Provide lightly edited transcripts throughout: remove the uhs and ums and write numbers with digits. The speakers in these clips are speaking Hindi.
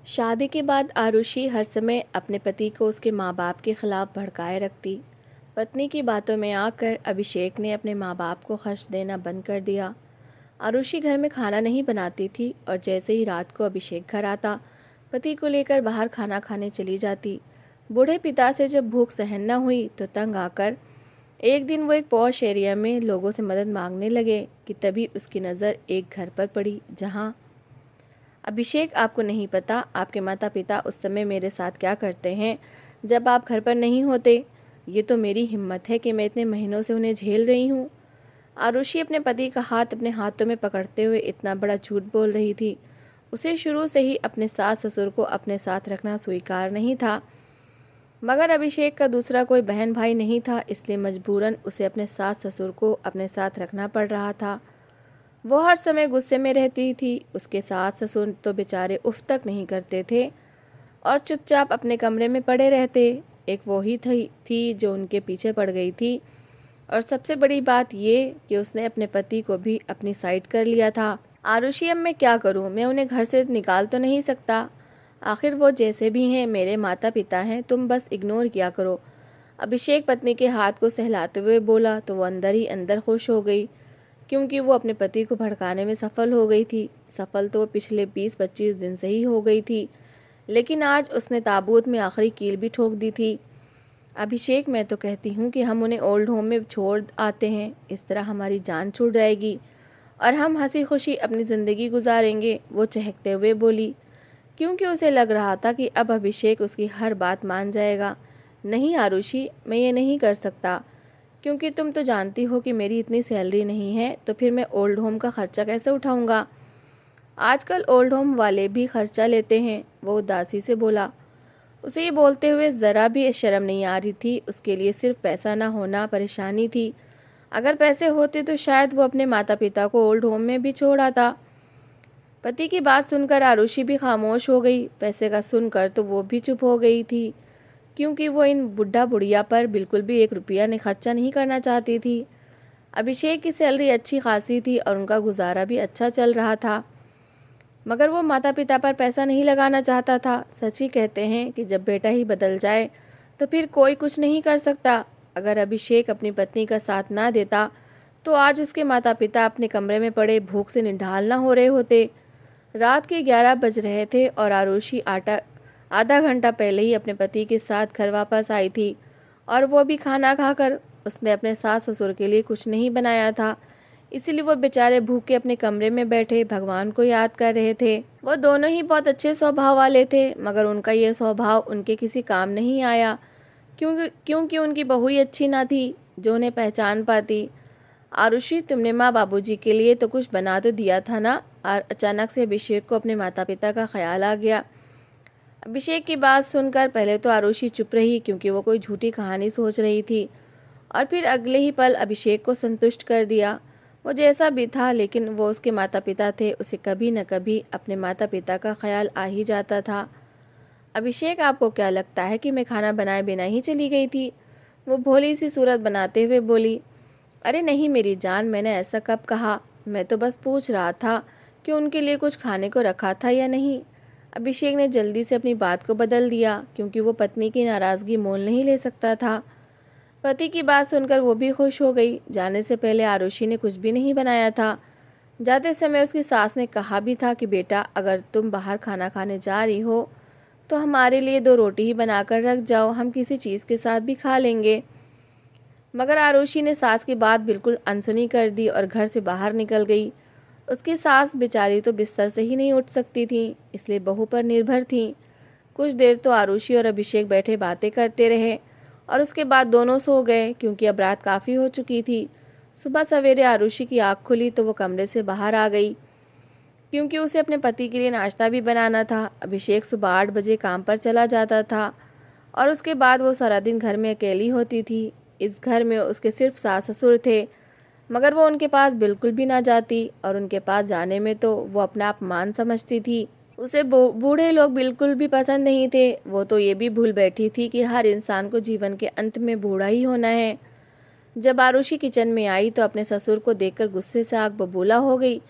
शादी के बाद आरुषि हर समय अपने पति को उसके माँ बाप के खिलाफ भड़काए रखती। पत्नी की बातों में आकर अभिषेक ने अपने माँ बाप को खर्च देना बंद कर दिया। आरुषि घर में खाना नहीं बनाती थी और जैसे ही रात को अभिषेक घर आता, पति को लेकर बाहर खाना खाने चली जाती। बूढ़े पिता से जब भूख सहन न हुई तो तंग आकर एक दिन वो एक पॉश एरिया में लोगों से मदद मांगने लगे कि तभी उसकी नज़र एक घर पर पड़ी जहाँ अभिषेक, आपको नहीं पता आपके माता पिता उस समय मेरे साथ क्या करते हैं जब आप घर पर नहीं होते। ये तो मेरी हिम्मत है कि मैं इतने महीनों से उन्हें झेल रही हूँ। आरुषि अपने पति का हाथ अपने हाथों में पकड़ते हुए इतना बड़ा झूठ बोल रही थी। उसे शुरू से ही अपने सास ससुर को अपने साथ रखना स्वीकार नहीं था, मगर अभिषेक का दूसरा कोई बहन भाई नहीं था, इसलिए मजबूरन उसे अपने सास ससुर को अपने साथ रखना पड़ रहा था। वो हर समय गुस्से में रहती थी। उसके सास ससुर तो बेचारे उफ तक नहीं करते थे और चुपचाप अपने कमरे में पड़े रहते। एक वो ही थी जो उनके पीछे पड़ गई थी, और सबसे बड़ी बात ये कि उसने अपने पति को भी अपनी साइड कर लिया था। आरुषि, अब मैं क्या करूं? मैं उन्हें घर से निकाल तो नहीं सकता। आखिर वो जैसे भी हैं मेरे माता पिता हैं, तुम बस इग्नोर किया करो। अभिषेक पत्नी के हाथ को सहलाते हुए बोला तो वो अंदर ही अंदर खुश हो गई, क्योंकि वो अपने पति को भड़काने में सफल हो गई थी। सफल तो वो पिछले 20-25 दिन से ही हो गई थी, लेकिन आज उसने ताबूत में आखिरी कील भी ठोक दी थी। अभिषेक, मैं तो कहती हूँ कि हम उन्हें ओल्ड होम में छोड़ आते हैं, इस तरह हमारी जान छूट जाएगी और हम हंसी खुशी अपनी ज़िंदगी गुजारेंगे, वो चहकते हुए बोली, क्योंकि उसे लग रहा था कि अब अभिषेक उसकी हर बात मान जाएगा। नहीं आरुषि, मैं ये नहीं कर सकता, क्योंकि तुम तो जानती हो कि मेरी इतनी सैलरी नहीं है, तो फिर मैं ओल्ड होम का खर्चा कैसे उठाऊंगा? आजकल ओल्ड होम वाले भी खर्चा लेते हैं, वो उदासी से बोला। उसे ये बोलते हुए ज़रा भी शर्म नहीं आ रही थी। उसके लिए सिर्फ पैसा ना होना परेशानी थी। अगर पैसे होते तो शायद वो अपने माता पिता को ओल्ड होम में भी छोड़ आता। पति की बात सुनकर आरुषि भी खामोश हो गई। पैसे का सुनकर तो वो भी चुप हो गई थी, क्योंकि वो इन बुढ़ा बुढ़िया पर बिल्कुल भी 1 रुपया ने खर्चा नहीं करना चाहती थी। अभिषेक की सैलरी अच्छी खासी थी और उनका गुजारा भी अच्छा चल रहा था, मगर वो माता पिता पर पैसा नहीं लगाना चाहता था। सच ही कहते हैं कि जब बेटा ही बदल जाए तो फिर कोई कुछ नहीं कर सकता। अगर अभिषेक अपनी पत्नी का साथ ना देता तो आज उसके माता पिता अपने कमरे में पड़े भूख से निढाल ना हो रहे होते। रात के 11 बज रहे थे और आरुषि आधा घंटा पहले ही अपने पति के साथ घर वापस आई थी, और वो भी खाना खाकर। उसने अपने सास ससुर के लिए कुछ नहीं बनाया था, इसीलिए वो बेचारे भूखे अपने कमरे में बैठे भगवान को याद कर रहे थे। वो दोनों ही बहुत अच्छे स्वभाव वाले थे, मगर उनका ये स्वभाव उनके किसी काम नहीं आया, क्योंकि उनकी बहू ही अच्छी ना थी जो उन्हें पहचान पाती। आरुषि, तुमने माँ बाबूजी के लिए तो कुछ बना तो दिया था ना? और अचानक से अभिषेक को अपने माता पिता का ख्याल आ गया। अभिषेक की बात सुनकर पहले तो आरुषि चुप रही, क्योंकि वो कोई झूठी कहानी सोच रही थी, और फिर अगले ही पल अभिषेक को संतुष्ट कर दिया। वो जैसा भी था, लेकिन वो उसके माता पिता थे, उसे कभी न कभी अपने माता पिता का ख्याल आ ही जाता था। अभिषेक, आपको क्या लगता है कि मैं खाना बनाए बिना ही चली गई थी? वो भोली सी सूरत बनाते हुए बोली। अरे नहीं मेरी जान, मैंने ऐसा कब कहा? मैं तो बस पूछ रहा था कि उनके लिए कुछ खाने को रखा था या नहीं। अभिषेक ने जल्दी से अपनी बात को बदल दिया, क्योंकि वो पत्नी की नाराज़गी मोल नहीं ले सकता था। पति की बात सुनकर वो भी खुश हो गई। जाने से पहले आरुषि ने कुछ भी नहीं बनाया था। जाते समय उसकी सास ने कहा भी था कि बेटा, अगर तुम बाहर खाना खाने जा रही हो तो हमारे लिए 2 रोटी ही बनाकर रख जाओ, हम किसी चीज़ के साथ भी खा लेंगे। मगर आरुषि ने सास की बात बिल्कुल अनसुनी कर दी और घर से बाहर निकल गई। उसकी सास बेचारी तो बिस्तर से ही नहीं उठ सकती थी, इसलिए बहू पर निर्भर थी। कुछ देर तो आरुषि और अभिषेक बैठे बातें करते रहे, और उसके बाद दोनों सो गए, क्योंकि अब रात काफ़ी हो चुकी थी। सुबह सवेरे आरुषि की आँख खुली तो वो कमरे से बाहर आ गई, क्योंकि उसे अपने पति के लिए नाश्ता भी बनाना था। अभिषेक सुबह 8 बजे काम पर चला जाता था, और उसके बाद वो सारा दिन घर में अकेली होती थी। इस घर में उसके सिर्फ सास ससुर थे, मगर वो उनके पास बिल्कुल भी ना जाती, और उनके पास जाने में तो वो अपना अपमान समझती थी। उसे बूढ़े लोग बिल्कुल भी पसंद नहीं थे। वो तो ये भी भूल बैठी थी कि हर इंसान को जीवन के अंत में बूढ़ा ही होना है। जब आरुषि किचन में आई तो अपने ससुर को देखकर गुस्से से आग बबूला हो गई।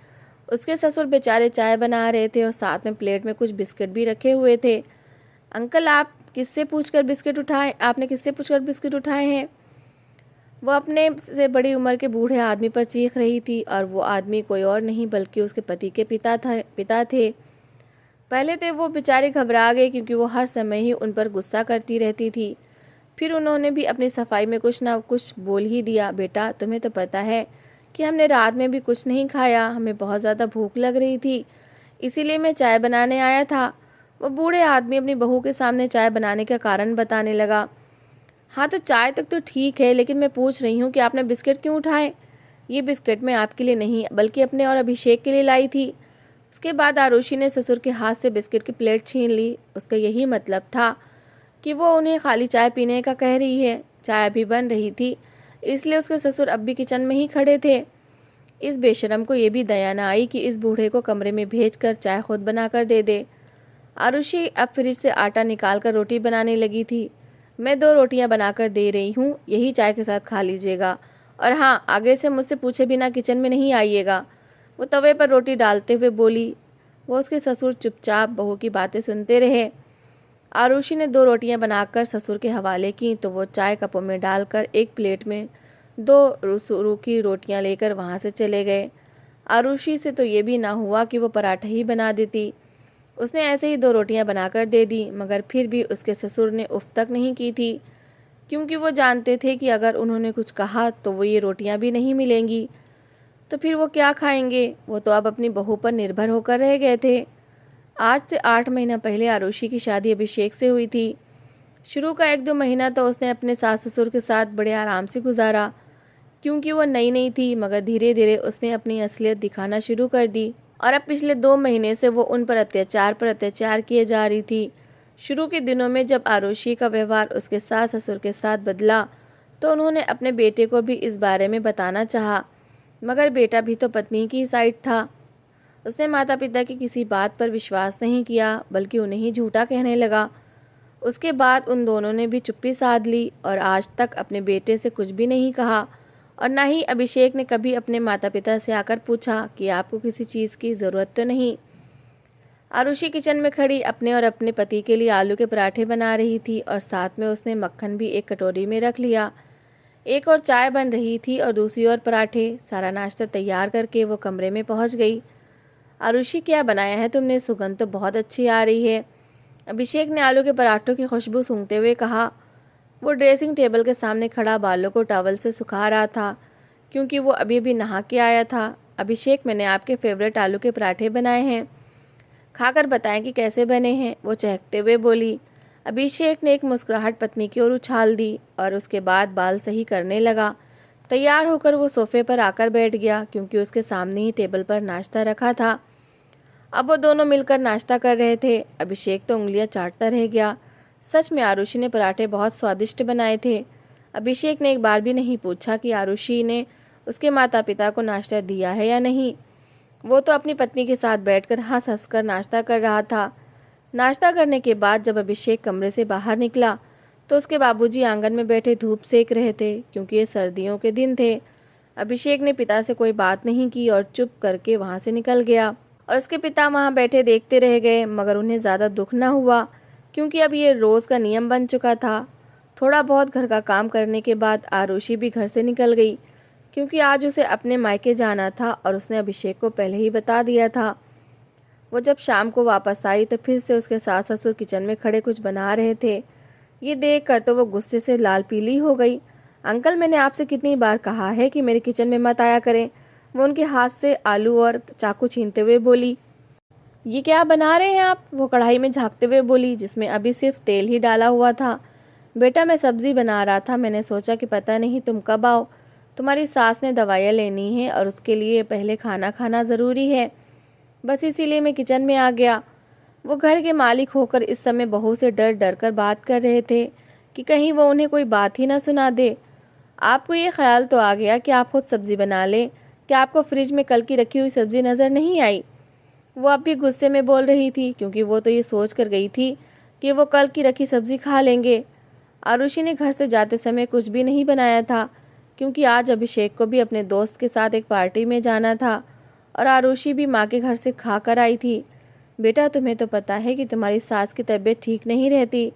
उसके ससुर बेचारे चाय बना रहे थे और साथ में प्लेट में कुछ बिस्किट भी रखे हुए थे। अंकल, आपने किससे पूछकर बिस्किट उठाए हैं? वो अपने से बड़ी उम्र के बूढ़े आदमी पर चीख रही थी, और वो आदमी कोई और नहीं बल्कि उसके पति के पिता थे। पहले तो वो बेचारे घबरा गए, क्योंकि वो हर समय ही उन पर गुस्सा करती रहती थी। फिर उन्होंने भी अपनी सफाई में कुछ ना कुछ बोल ही दिया। बेटा, तुम्हें तो पता है कि हमने रात में भी कुछ नहीं खाया, हमें बहुत ज़्यादा भूख लग रही थी, इसीलिए मैं चाय बनाने आया था। वो बूढ़े आदमी अपनी बहू के सामने चाय बनाने का कारण बताने लगा। हाँ, तो चाय तक तो ठीक है, लेकिन मैं पूछ रही हूँ कि आपने बिस्किट क्यों उठाए? ये बिस्किट मैं आपके लिए नहीं बल्कि अपने और अभिषेक के लिए लाई थी। उसके बाद आरुषि ने ससुर के हाथ से बिस्किट की प्लेट छीन ली। उसका यही मतलब था कि वो उन्हें खाली चाय पीने का कह रही है। चाय अभी बन रही थी, इसलिए उसके ससुर अब भी किचन में ही खड़े थे। इस बेशरम को ये भी दया न आई कि इस बूढ़े को कमरे में भेजकर चाय खुद बनाकर दे दे। आरुषि अब फ्रिज से आटा निकालकर रोटी बनाने लगी थी। मैं 2 रोटियां बनाकर दे रही हूँ, यही चाय के साथ खा लीजिएगा, और हाँ, आगे से मुझसे पूछे बिना किचन में नहीं आइएगा। वो तवे पर रोटी डालते हुए बोली। वो उसके ससुर चुपचाप बहू की बातें सुनते रहे। आरुषि ने 2 रोटियां बनाकर ससुर के हवाले की, तो वो चाय कपों में डालकर एक प्लेट में 2 रूखी रोटियां लेकर वहां से चले गए। आरुषि से तो ये भी ना हुआ कि वो पराठा ही बना देती। उसने ऐसे ही 2 रोटियां बनाकर दे दी, मगर फिर भी उसके ससुर ने उफ तक नहीं की थी, क्योंकि वो जानते थे कि अगर उन्होंने कुछ कहा तो वो ये रोटियां भी नहीं मिलेंगी। तो फिर वो क्या खाएंगे? वो तो अब अपनी बहू पर निर्भर होकर रह गए थे। आज से 8 महीना पहले आरुषि की शादी अभिषेक से हुई थी। शुरू का 1-2 महीना तो उसने अपने सास ससुर के साथ बड़े आराम से गुजारा, क्योंकि वो नई नई थी, मगर धीरे धीरे उसने अपनी असलियत दिखाना शुरू कर दी, और अब पिछले 2 महीने से वो उन पर अत्याचार किए जा रही थी। शुरू के दिनों में जब आरुषि का व्यवहार उसके सास ससुर के साथ बदला, तो उन्होंने अपने बेटे को भी इस बारे में बताना चाहा, मगर बेटा भी तो पत्नी की साइड था। उसने माता पिता की किसी बात पर विश्वास नहीं किया, बल्कि उन्हें ही झूठा कहने लगा। उसके बाद उन दोनों ने भी चुप्पी साध ली और आज तक अपने बेटे से कुछ भी नहीं कहा, और ना ही अभिषेक ने कभी अपने माता पिता से आकर पूछा कि आपको किसी चीज़ की ज़रूरत तो नहीं। आरुषि किचन में खड़ी अपने और अपने पति के लिए आलू के पराठे बना रही थी, और साथ में उसने मक्खन भी एक कटोरी में रख लिया। एक और चाय बन रही थी और दूसरी ओर पराठे। सारा नाश्ता तैयार करके वो कमरे में पहुंच गई। आरुषि, क्या बनाया है तुमने? सुगंध तो बहुत अच्छी आ रही है। अभिषेक ने आलू के पराठों की खुशबू सूंघते हुए कहा। वो ड्रेसिंग टेबल के सामने खड़ा बालों को टॉवल से सुखा रहा था, क्योंकि वो अभी अभी नहा के आया था। अभिषेक, मैंने आपके फेवरेट आलू के पराठे बनाए हैं, खाकर बताएं कि कैसे बने हैं, वो चहकते हुए बोली। अभिषेक ने एक मुस्कुराहट पत्नी की ओर उछाल दी और उसके बाद बाल सही करने लगा। तैयार होकर वो सोफे पर आकर बैठ गया, क्योंकि उसके सामने ही टेबल पर नाश्ता रखा था। अब वो दोनों मिलकर नाश्ता कर रहे थे। अभिषेक तो उंगलियां चाटता रह गया। सच में आरुषि ने पराठे बहुत स्वादिष्ट बनाए थे। अभिषेक ने एक बार भी नहीं पूछा कि आरुषि ने उसके माता पिता को नाश्ता दिया है या नहीं। वो तो अपनी पत्नी के साथ बैठकर हंस हंस कर नाश्ता कर रहा था। नाश्ता करने के बाद जब अभिषेक कमरे से बाहर निकला, तो उसके बाबूजी आंगन में बैठे धूप सेक रहे थे, क्योंकि ये सर्दियों के दिन थे। अभिषेक ने पिता से कोई बात नहीं की और चुप करके वहाँ से निकल गया, और उसके पिता वहाँ बैठे देखते रह गए, मगर उन्हें ज़्यादा दुख न हुआ, क्योंकि अब ये रोज़ का नियम बन चुका था। थोड़ा बहुत घर का काम करने के बाद आरुषि भी घर से निकल गई, क्योंकि आज उसे अपने मायके जाना था, और उसने अभिषेक को पहले ही बता दिया था। वो जब शाम को वापस आई तो फिर से उसके सास ससुर किचन में खड़े कुछ बना रहे थे। ये देख कर तो वो गुस्से से लाल पीली हो गई। अंकल, मैंने आपसे कितनी बार कहा है कि मेरे किचन में मत आया करें। वो उनके हाथ से आलू और चाकू छीनते हुए बोली। ये क्या बना रहे हैं आप? वो कढ़ाई में झांकते हुए बोली, जिसमें अभी सिर्फ तेल ही डाला हुआ था। बेटा, मैं सब्जी बना रहा था, मैंने सोचा कि पता नहीं तुम कब आओ। तुम्हारी सास ने दवाइयाँ लेनी है और उसके लिए पहले खाना खाना ज़रूरी है, बस इसीलिए मैं किचन में आ गया। वो घर के मालिक होकर इस समय बहू से डर डर कर बात कर रहे थे कि कहीं वो उन्हें कोई बात ही ना सुना दे। आपको ये ख्याल तो आ गया कि आप खुद सब्ज़ी बना लें? क्या आपको फ्रिज में कल की रखी हुई सब्ज़ी नज़र नहीं आई? वो अब भी गुस्से में बोल रही थी, क्योंकि वो तो ये सोच कर गई थी कि वो कल की रखी सब्ज़ी खा लेंगे। आरुषि ने घर से जाते समय कुछ भी नहीं बनाया था, क्योंकि आज अभिषेक को भी अपने दोस्त के साथ एक पार्टी में जाना था, और आरुषि भी माँ के घर से खा कर आई थी। बेटा, तुम्हें तो पता है कि तुम्हारी सास की तबीयत ठीक नहीं रहती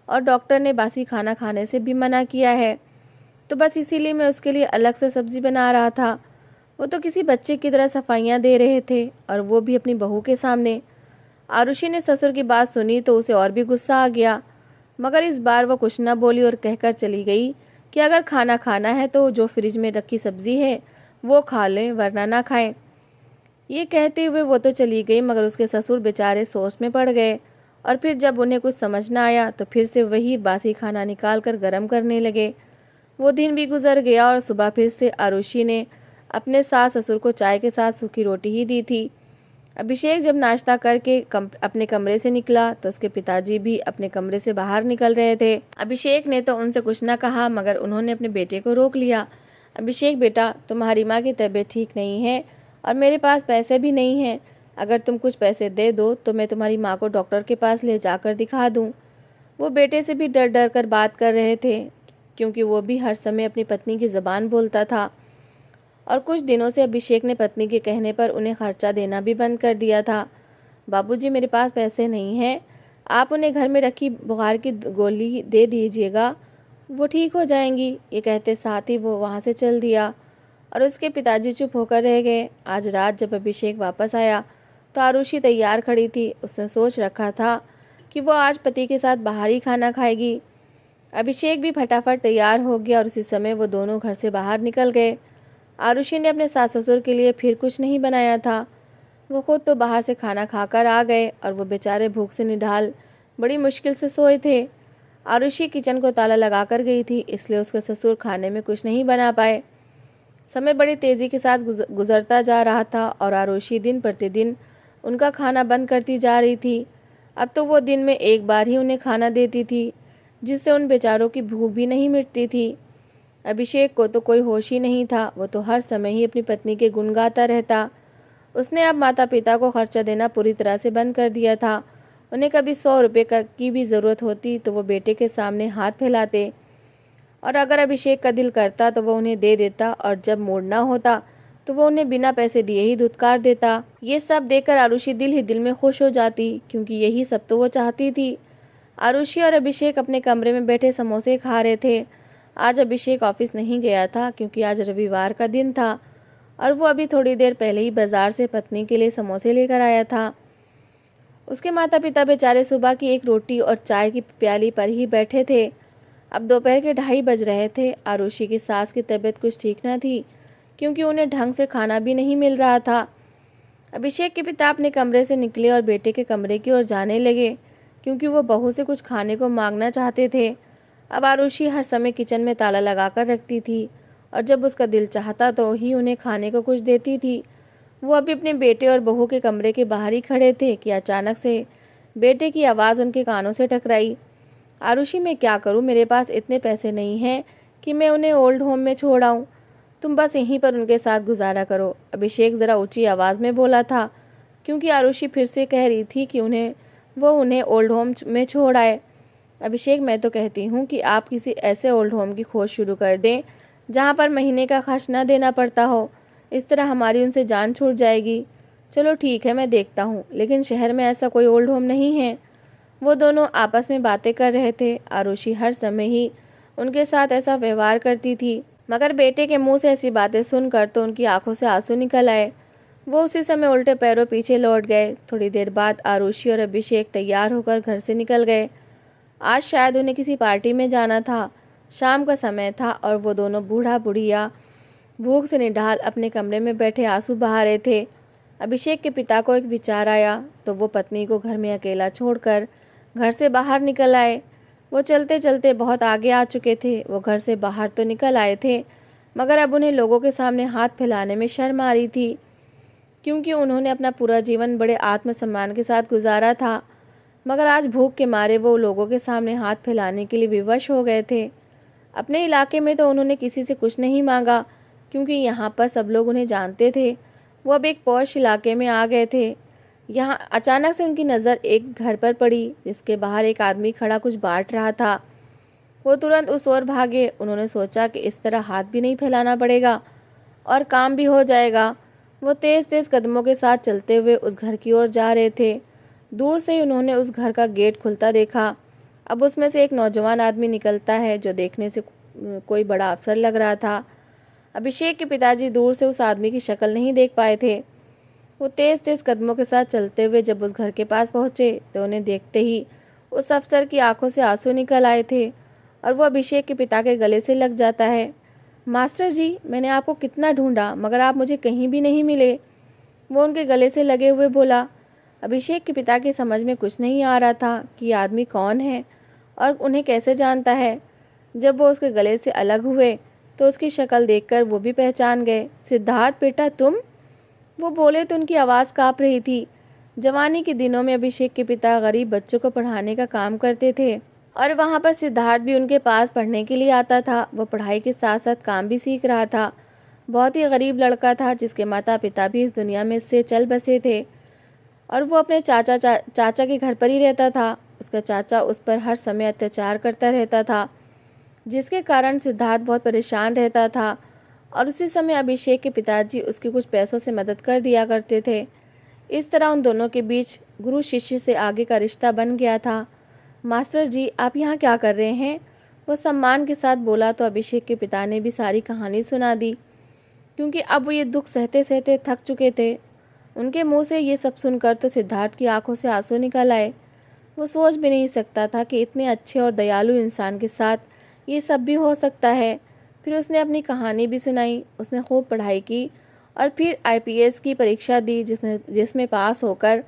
और डॉक्टर ने बासी खाना खाने से भी मना किया है, तो बस इसीलिए मैं उसके लिए अलग से सब्जी बना रहा था। वो तो किसी बच्चे की तरह सफाइयाँ दे रहे थे, और वो भी अपनी बहू के सामने। आरुषि ने ससुर की बात सुनी तो उसे और भी गुस्सा आ गया, मगर इस बार वो कुछ न बोली और कहकर चली गई कि अगर खाना खाना है तो जो फ्रिज में रखी सब्जी है वो खा लें, वरना ना खाएं। ये कहते हुए वो तो चली गई, मगर उसके ससुर बेचारे सोच में पड़ गए, और फिर जब उन्हें कुछ समझ ना आया तो फिर से वही बासी खाना निकाल कर गर्म करने लगे। वो दिन भी गुजर गया और सुबह फिर से आरुषि ने अपने सास ससुर को चाय के साथ सूखी रोटी ही दी थी। अभिषेक जब नाश्ता करके अपने कमरे से निकला तो उसके पिताजी भी अपने कमरे से बाहर निकल रहे थे। अभिषेक ने तो उनसे कुछ न कहा, मगर उन्होंने अपने बेटे को रोक लिया। अभिषेक बेटा, तुम्हारी माँ की तबीयत ठीक नहीं है और मेरे पास पैसे भी नहीं हैं। अगर तुम कुछ पैसे दे दो तो मैं तुम्हारी माँ को डॉक्टर के पास ले जाकर दिखा दूँ। वो बेटे से भी डर डर कर बात कर रहे थे, क्योंकि वो भी हर समय अपनी पत्नी की ज़बान बोलता था। और कुछ दिनों से अभिषेक ने पत्नी के कहने पर उन्हें खर्चा देना भी बंद कर दिया था। बाबूजी, मेरे पास पैसे नहीं हैं, आप उन्हें घर में रखी बुखार की गोली दे दीजिएगा, वो ठीक हो जाएंगी। ये कहते साथ ही वो वहाँ से चल दिया और उसके पिताजी चुप होकर रह गए। आज रात जब अभिषेक वापस आया तो आरुषि तैयार खड़ी थी। उसने सोच रखा था कि वो आज पति के साथ बाहर ही खाना खाएगी। अभिषेक भी फटाफट तैयार हो गया और उसी समय वो दोनों घर से बाहर निकल गए। आरुषि ने अपने सास ससुर के लिए फिर कुछ नहीं बनाया था। वो खुद तो बाहर से खाना खाकर आ गए और वो बेचारे भूख से निढाल बड़ी मुश्किल से सोए थे। आरुषि किचन को ताला लगाकर गई थी, इसलिए उसके ससुर खाने में कुछ नहीं बना पाए। समय बड़ी तेज़ी के साथ गुजरता जा रहा था और आरुषि दिन प्रतिदिन उनका खाना बंद करती जा रही थी। अब तो वो दिन में एक बार ही उन्हें खाना देती थी, जिससे उन बेचारों की भूख भी नहीं मिटती थी। अभिषेक को तो कोई होश ही नहीं था, वो तो हर समय ही अपनी पत्नी के गुण गाता रहता। उसने अब माता पिता को खर्चा देना पूरी तरह से बंद कर दिया था। उन्हें कभी 100 रुपये की भी ज़रूरत होती तो वो बेटे के सामने हाथ फैलाते, और अगर अभिषेक का दिल करता तो वो उन्हें दे देता, और जब मोड़ना होता तो वो उन्हें बिना पैसे दिए ही धुतकार देता। ये सब देखकर आरुषि दिल ही दिल में खुश हो जाती, क्योंकि यही सब तो वो चाहती थी। आरुषि और अभिषेक अपने कमरे में बैठे समोसे खा रहे थे। आज अभिषेक ऑफिस नहीं गया था, क्योंकि आज रविवार का दिन था और वो अभी थोड़ी देर पहले ही बाजार से पत्नी के लिए समोसे लेकर आया था। उसके माता पिता बेचारे सुबह की एक रोटी और चाय की प्याली पर ही बैठे थे। अब दोपहर के 2:30 बज रहे थे। आरुषि की सास की तबीयत कुछ ठीक न थी, क्योंकि उन्हें ढंग से खाना भी नहीं मिल रहा था। अभिषेक के पिता अपने कमरे से निकले और बेटे के कमरे की ओर जाने लगे, क्योंकि वो बहू से कुछ खाने को मांगना चाहते थे। अब आरुषि हर समय किचन में ताला लगाकर रखती थी, और जब उसका दिल चाहता तो ही उन्हें खाने को कुछ देती थी। वो अभी अपने बेटे और बहू के कमरे के बाहर ही खड़े थे कि अचानक से बेटे की आवाज़ उनके कानों से टकराई। आरुषि, मैं क्या करूं? मेरे पास इतने पैसे नहीं हैं कि मैं उन्हें ओल्ड होम में छोड़ आऊं। तुम बस यहीं पर उनके साथ गुजारा करो। अभिषेक ज़रा ऊंची आवाज़ में बोला था, क्योंकि आरुषि फिर से कह रही थी कि वो उन्हें ओल्ड होम में छोड़ आए। अभिषेक, मैं तो कहती हूँ कि आप किसी ऐसे ओल्ड होम की खोज शुरू कर दें जहाँ पर महीने का खर्च न देना पड़ता हो। इस तरह हमारी उनसे जान छूट जाएगी। चलो ठीक है, मैं देखता हूँ, लेकिन शहर में ऐसा कोई ओल्ड होम नहीं है। वो दोनों आपस में बातें कर रहे थे। आरुषि हर समय ही उनके साथ ऐसा व्यवहार करती थी, मगर बेटे के मुंह से ऐसी बातें सुनकर तो उनकी आंखों से आंसू निकल आए। वो उसी समय उल्टे पैरों पीछे लौट गए। थोड़ी देर बाद आरुषि और अभिषेक तैयार होकर घर से निकल गए। आज शायद उन्हें किसी पार्टी में जाना था। शाम का समय था और वो दोनों बूढ़ा बुढ़िया भूख से निढाल अपने कमरे में बैठे आंसू बहा रहे थे। अभिषेक के पिता को एक विचार आया तो वो पत्नी को घर में अकेला छोड़कर घर से बाहर निकल आए। वो चलते चलते बहुत आगे आ चुके थे। वो घर से बाहर तो निकल आए थे, मगर अब उन्हें लोगों के सामने हाथ फैलाने में शर्म आ रही थी, क्योंकि उन्होंने अपना पूरा जीवन बड़े आत्मसम्मान के साथ गुजारा था। मगर आज भूख के मारे वो लोगों के सामने हाथ फैलाने के लिए विवश हो गए थे। अपने इलाके में तो उन्होंने किसी से कुछ नहीं मांगा, क्योंकि यहाँ पर सब लोग उन्हें जानते थे। वो अब एक पॉश इलाके में आ गए थे। यहाँ अचानक से उनकी नज़र एक घर पर पड़ी, जिसके बाहर एक आदमी खड़ा कुछ बांट रहा था। वो तुरंत उस ओर भागे। उन्होंने सोचा कि इस तरह हाथ भी नहीं फैलाना पड़ेगा और काम भी हो जाएगा। वो तेज़ तेज़ कदमों के साथ चलते हुए उस घर की ओर जा रहे थे। दूर से ही उन्होंने उस घर का गेट खुलता देखा। अब उसमें से एक नौजवान आदमी निकलता है जो देखने से कोई बड़ा अफसर लग रहा था। अभिषेक के पिताजी दूर से उस आदमी की शक्ल नहीं देख पाए थे। वो तेज़ तेज़ कदमों के साथ चलते हुए जब उस घर के पास पहुँचे तो उन्हें देखते ही उस अफसर की आंखों से आंसू निकल आए थे और वो अभिषेक के पिता के गले से लग जाता है। मास्टर जी, मैंने आपको कितना ढूंढा मगर आप मुझे कहीं भी नहीं मिले। वो उनके गले से लगे हुए बोला। अभिषेक के पिता की समझ में कुछ नहीं आ रहा था कि ये आदमी कौन है और उन्हें कैसे जानता है। जब वो उसके गले से अलग हुए तो उसकी शक्ल देखकर वो भी पहचान गए। सिद्धार्थ बेटा तुम? वो बोले तो उनकी आवाज़ काँप रही थी। जवानी के दिनों में अभिषेक के पिता गरीब बच्चों को पढ़ाने का काम करते थे और वहाँ पर सिद्धार्थ भी उनके पास पढ़ने के लिए आता था। वो पढ़ाई के साथ साथ काम भी सीख रहा था। बहुत ही गरीब लड़का था जिसके माता पिता भी इस दुनिया में से चल बसे थे और वो अपने चाचा के घर पर ही रहता था। उसका चाचा उस पर हर समय अत्याचार करता रहता था जिसके कारण सिद्धार्थ बहुत परेशान रहता था और उसी समय अभिषेक के पिताजी उसकी कुछ पैसों से मदद कर दिया करते थे। इस तरह उन दोनों के बीच गुरु शिष्य से आगे का रिश्ता बन गया था। मास्टर जी, आप यहाँ क्या कर रहे हैं? वो सम्मान के साथ बोला तो अभिषेक के पिता ने भी सारी कहानी सुना दी क्योंकि अब वो ये दुख सहते सहते थक चुके थे। उनके मुंह से ये सब सुनकर तो सिद्धार्थ की आंखों से आंसू निकल आए। वो सोच भी नहीं सकता था कि इतने अच्छे और दयालु इंसान के साथ ये सब भी हो सकता है। फिर उसने अपनी कहानी भी सुनाई। उसने खूब पढ़ाई की और फिर आईपीएस की परीक्षा दी जिसमें पास होकर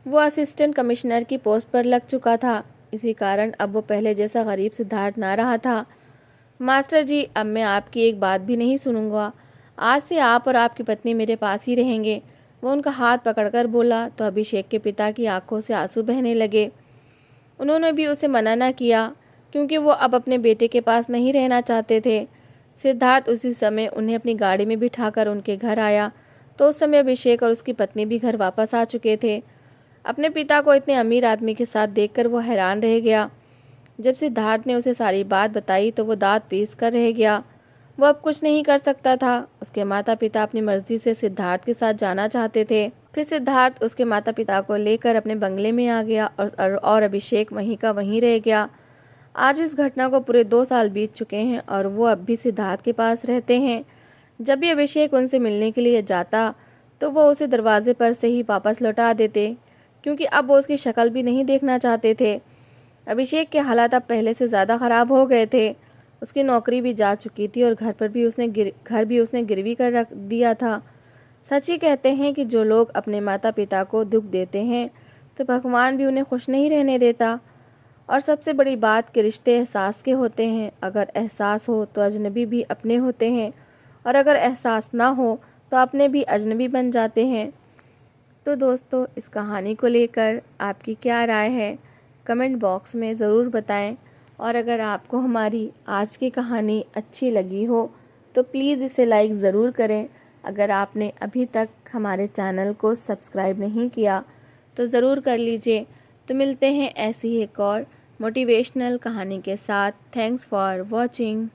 वो असिस्टेंट कमिश्नर की पोस्ट पर लग चुका था। इसी कारण अब वो पहले जैसा गरीब सिद्धार्थ ना रहा था। मास्टर जी, अब मैं आपकी एक बात भी नहीं सुनूंगा। आज से आप और आपकी पत्नी मेरे पास ही रहेंगे। वो उनका हाथ पकड़कर बोला तो अभिषेक के पिता की आंखों से आंसू बहने लगे। उन्होंने भी उसे मना न किया क्योंकि वो अब अपने बेटे के पास नहीं रहना चाहते थे। सिद्धार्थ उसी समय उन्हें अपनी गाड़ी में बिठाकर उनके घर आया तो उस समय अभिषेक और उसकी पत्नी भी घर वापस आ चुके थे। अपने पिता को इतने अमीर आदमी के साथ देखकर वो हैरान रह गया। जब सिद्धार्थ ने उसे सारी बात बताई तो वो दांत पीस कर रह गया। वो अब कुछ नहीं कर सकता था। उसके माता पिता अपनी मर्जी से सिद्धार्थ के साथ जाना चाहते थे। फिर सिद्धार्थ उसके माता पिता को लेकर अपने बंगले में आ गया और अभिषेक वहीं का वहीं रह गया। आज इस घटना को पूरे 2 साल बीत चुके हैं और वो अब भी सिद्धार्थ के पास रहते हैं। जब भी अभिषेक उनसे मिलने के लिए जाता तो वो उसे दरवाजे पर से ही वापस लौटा देते क्योंकि अब वो उसकी शक्ल भी नहीं देखना चाहते थे। अभिषेक के हालात अब पहले से ज़्यादा ख़राब हो गए थे। उसकी नौकरी भी जा चुकी थी और घर भी उसने गिरवी कर रख दिया था। सच ही कहते हैं कि जो लोग अपने माता पिता को दुख देते हैं तो भगवान भी उन्हें खुश नहीं रहने देता। और सबसे बड़ी बात कि रिश्ते एहसास के होते हैं। अगर एहसास हो तो अजनबी भी अपने होते हैं और अगर एहसास ना हो तो अपने भी अजनबी बन जाते हैं। तो दोस्तों, इस कहानी को लेकर आपकी क्या राय है कमेंट बॉक्स में ज़रूर बताएं। और अगर आपको हमारी आज की कहानी अच्छी लगी हो तो प्लीज़ इसे लाइक ज़रूर करें। अगर आपने अभी तक हमारे चैनल को सब्सक्राइब नहीं किया तो ज़रूर कर लीजिए। तो मिलते हैं ऐसी ही एक और मोटिवेशनल कहानी के साथ। Thanks for watching.